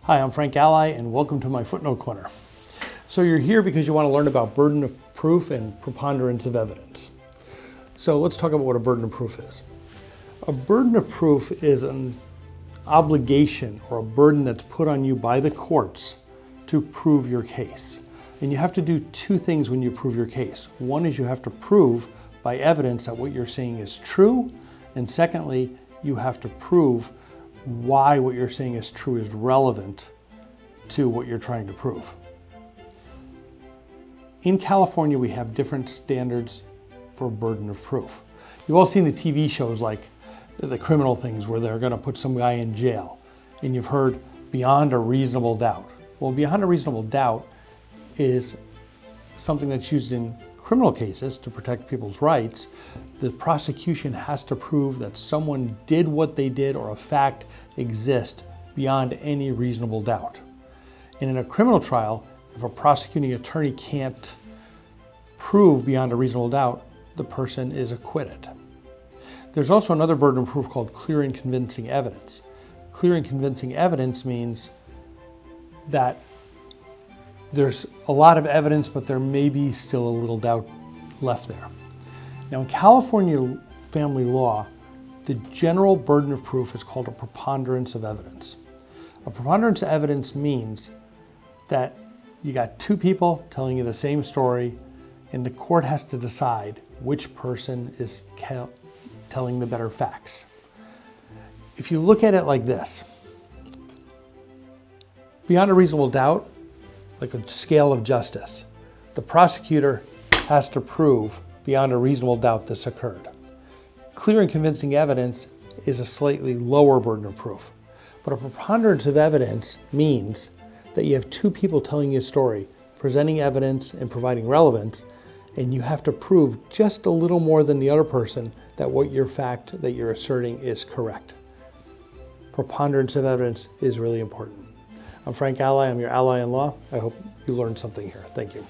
Hi, I'm Frank Ally, and welcome to my Footnote Corner. So you're here because you want to learn about burden of proof and preponderance of evidence. So let's talk about what a burden of proof is. A burden of proof is an obligation or a burden that's put on you by the courts to prove your case. And you have to do two things when you prove your case. One is you have to prove by evidence that what you're saying is true, and secondly, you have to prove why what you're saying is true is relevant to what you're trying to prove. In California, we have different standards for burden of proof. You've all seen the TV shows like the criminal things where they're going to put some guy in jail, and you've heard beyond a reasonable doubt. Well, beyond a reasonable doubt is something that's used in criminal cases to protect people's rights. The prosecution has to prove that someone did what they did or a fact exists beyond any reasonable doubt. And in a criminal trial, if a prosecuting attorney can't prove beyond a reasonable doubt, the person is acquitted. There's also another burden of proof called clear and convincing evidence. Clear and convincing evidence means that there's a lot of evidence, but there may be still a little doubt left there. Now, in California family law, the general burden of proof is called a preponderance of evidence. A preponderance of evidence means that you got two people telling you the same story, and the court has to decide which person is telling the better facts. If you look at it like this, beyond a reasonable doubt, like a scale of justice, the prosecutor has to prove beyond a reasonable doubt this occurred. Clear and convincing evidence is a slightly lower burden of proof, but a preponderance of evidence means that you have two people telling you a story, presenting evidence and providing relevance, and you have to prove just a little more than the other person that what your fact that you're asserting is correct. Preponderance of evidence is really important. I'm Frank Ally, I'm your ally in law. I hope you learned something here. Thank you.